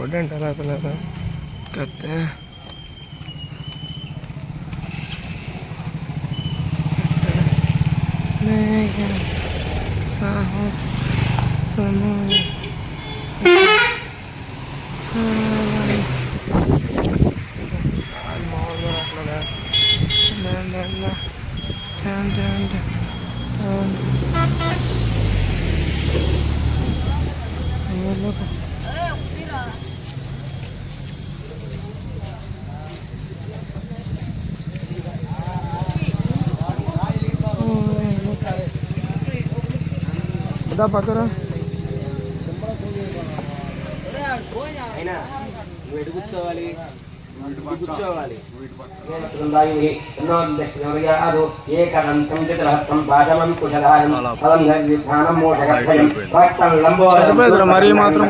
Road అంటే అలా పిల్లలు కత్తే udah pakar మరి మాత్రం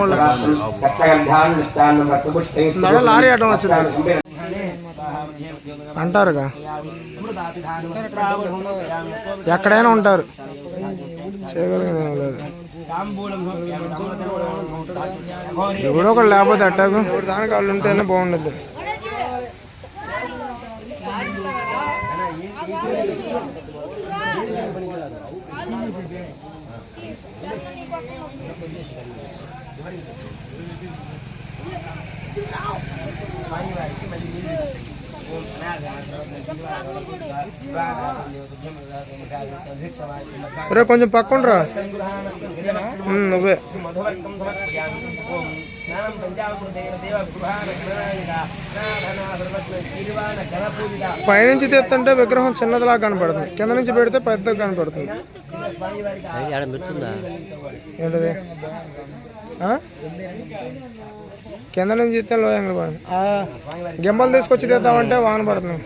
లారీ ఆటం వచ్చింది అంటారుగా ఎక్కడైనా ఉంటారు చేయగలిగిన ఎవడో ఒకటి లేకపోతే అట్టాకు దానికి వాళ్ళు ఉంటేనే బాగుండదు రే కొంచెం పక్కుండ్రా నువ్వే పైనుంచి తెస్తుంటే విగ్రహం చిన్నదిలా కనపడుతుంది, కింద నుంచి పెడితే పెద్దగా కనపడుతుంది. ఏంటది కింద నుంచి తీస్తే లోయంగా పడుతుంది. గింబలు తీసుకొచ్చి తీద్దామంటే వాన పడుతుంది.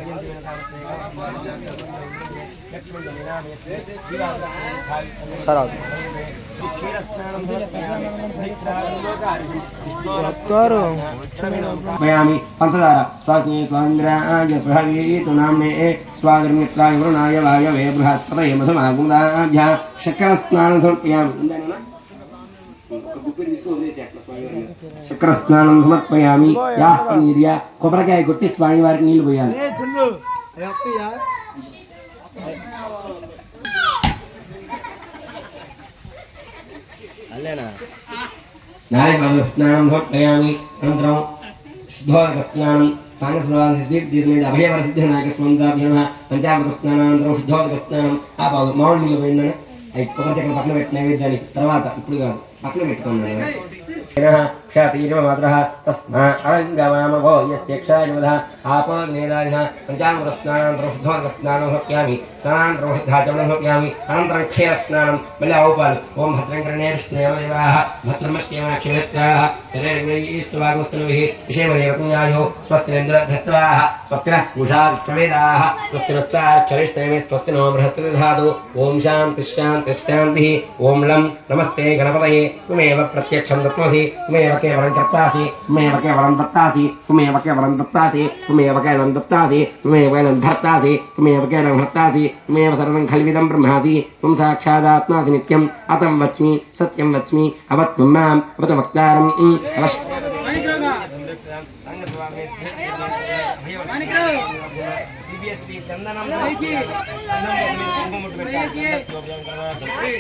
సరే పంచదార స్వాంద్రాయ స్వహవీతు నామ్నే స్వాగర్మిత్రాయ వరుణాయ వాయవే బృహస్పతయే మధుమాగుదాభ్య చక్ర స్నానం సమర్పయామి. చక్ర స్నానం సమర్పయామి. యాహ్నీర్య కొబ్బరికాయ కొట్టి స్వామి వారికి నీళ్లు పోయాలి. నారాయణ స్నానం సమర్పయామి. అనంతరం శుద్ధోదక స్నానం సాంగస్మృతి అభయవర సిద్ధి నాయక స్మందాభ్యమ పంచామృత స్నానానంతరం శుద్ధోదక స్నానం. ఆ బాగు మామిడి నీళ్ళు పోయిందని అవి కొబ్బరి చెక్కలు పక్కన పెట్టిన నైవేద్యానికి తర్వాత ఇప్పుడు కాదు పక్కన పెట్టుకున్నాను. क्षातीर्मात्रः तस्मा अरङ्गवामभो यस्यक्षायवधः आपनेदादिनः पञ्चामृतस्नानान्तरं शुद्धोदकस्नानं समर्पयामि. स्नानान्तरं शुद्धाचमनं समर्पयामि. अनन्तरं क्षीरस्नानं मल्ल औपालु. ओं भद्रं कर्णे विष्णुदेवदेवाः भद्रमश्यमाक्षिमित्राः शरीरैस्तुवागुस्तनुभिः विषयमदेवपुण्यायो स्वस्तिरेन्द्रधस्तवाः स्वस्तिनः पूषा विश्ववेदाः स्वस्तिनस्ताक्षरिष्टनेमि स्वस्ति नो बृहस्पति दधातु. ओं शान्तिश्शान्तिश्शान्तिः. ओं लं नमस्ते गणपतये त्वमेव प्रत्यक्षं तत्त्वसि त्वमेव केवलं कर्तासि त्वमेव केवलं दत्तासि त्वमेव केवलं दत्तासि त्वमेव केवलं दत्तासि त्वमेव केवलं धर्तासि त्वमेव केवलं हर्तासि त्वमेव सर्वं खल्विदं ब्रह्मासि त्वं साक्षादात्मासि नित्यम् अतं वच्मि सत्यं वच्मि अवत्वं माम् अवत वक्तारम्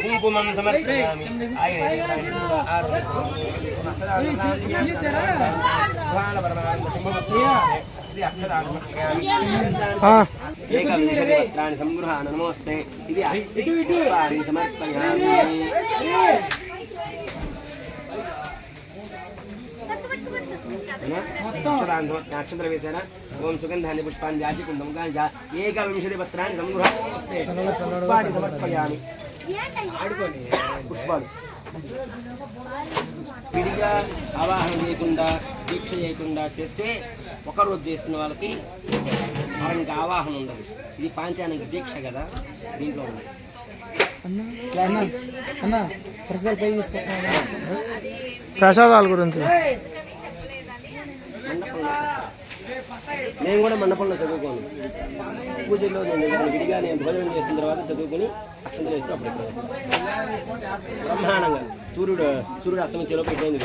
కుంకుమం సమర్పయామి. సంగృహాన్ నమోస్తే ఇది సమర్పయామి. నక్షత్ర వేశారా. ఓం సుగంధాన్ని పుష్పాన్ని జాతి కుందం గాంజా ఏకవింశతి పత్రాన్ని సంగృహాన్ని పుష్పాన్ని సమర్పయామి. పుష్పాలు విడిగా ఆవాహన చేయకుండా దీక్ష చేయకుండా చేస్తే ఒకరోజు చేస్తున్న వాళ్ళకి ఇంకా ఆవాహన ఉండదు. ఇది పాంచానికి దీక్ష కదా, దీంట్లో ఉంది. ప్రసాదాల గురించి నేను కూడా మండపంలో చదువుకోను. పూజల్లో విడిగా నేను భోజనం చేసిన తర్వాత చదువుకొని అక్షంతలు వేసి అప్పుడు బ్రహ్మాండంగా సూర్యుడు అస్తమించేలోపు అయిపోయింది.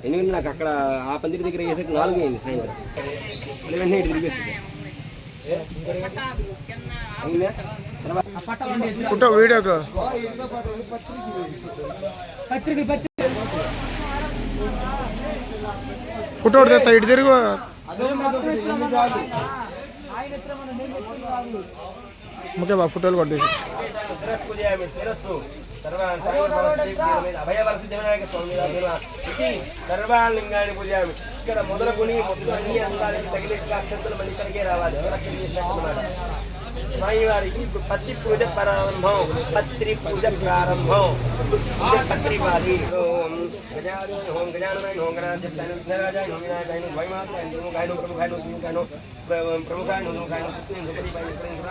ఎందుకంటే నాకు అక్కడ ఆ పందిరి దగ్గర వేసేది 4 అయింది సాయంత్రం. మళ్ళీ వెంటనే ఇటు తిరిగి వచ్చింది. ఫోటో వీడియోకు ఫోటో తెస్తా ఇటు తిరుగు ఓకే బా ఫోటోలు కొట్టేసి అభయవరసిద్ధివినాయక స్వామి సర్వాలింగాన్ని పూజామి. ఇక్కడ మొదలుకొని మొత్తం అన్ని అందాలకి తగిలే అక్షంతలు మళ్ళీ ఇక్కడికే రావాలి. స్వామివారికి ఇప్పుడు పత్రి పూజ ప్రారంభం. పత్రి పూజ ప్రారంభం. పత్రి పాలి ఓం గజానాయ ఓం గజానాయ ఓం గణాధిపతాయ విఘ్నరాజాయ ఓం వినాయకాయ ద్వైమాత్రాయ ప్రముఖాయ ప్రముఖాయ ప్రముఖాయ ప్రముఖాయ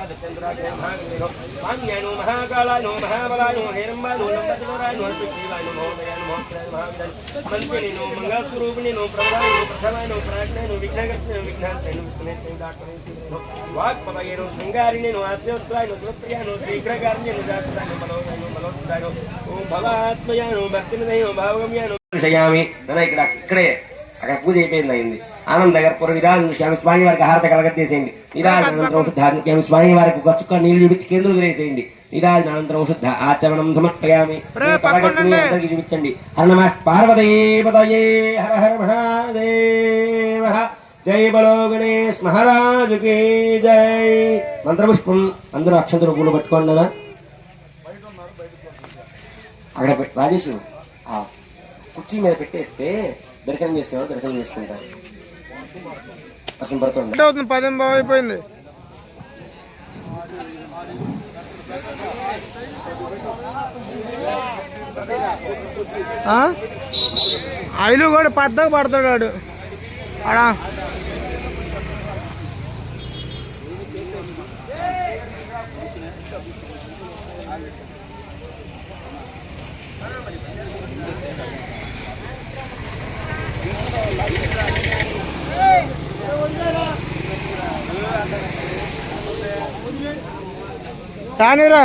పుత్రేంద్రాయ మాన్యాయ మహాకాళాయ మహాబలాయ హేరంబాయ లంబచలోరాయ పృథ్వీవాయ మహోదయాయ మహోదయాయ మహావిదాయ మంత్రిణి మంగళస్వరూపిణి ప్రమదాయ ప్రథమాయ ప్రాజ్ఞాయ విఘ్నకర్తయ విఘ్నాంతయ విఘ్నేశ్వర దాటనే వాక్పదయ శృంగారిణి ఆశ్రయోత్సాయ శివప్రియాయ శీఘ్రకార్య జాతాయ మలోత్సాయ ఓం భవాత్మయ భక్తినిదయ భావగమ్య విషయామి. ఇక్కడ అక్కడ పూజ అయింది. ఆనంద కర్పూర విరాజుష్యామి. స్వామి వారికి హారత కలగట్టేసేయండి. నిరాజనంతరం శుద్ధాత్మ్యామి. స్వామి వారికి ఒక చుక్క నీళ్లు చూపించి కేంద్రం వేసేయండి. నిరాజనంతరం శుద్ధ ఆచమనం సమర్పయామి. అందరికీ చూపించండి. హర నమః పార్వతీపతయే హర హర మహాదేవ. జై బలో గణేష్ మహారాజుకి జై. మంత్రపుష్పం అందరూ అక్షంతలు పూలు పట్టుకోండి. అక్కడ రాజేష్ కుర్చీ మీద పెట్టేస్తే దర్శనం చేసుకున్నావు దర్శనం చేసుకుంటారు. వర్షం పడుతుంది. 10 బాగా అయిపోయింది. ఆయిలు కూడా పెద్దగా పడతాడు వాడు ఆడా. రానిరా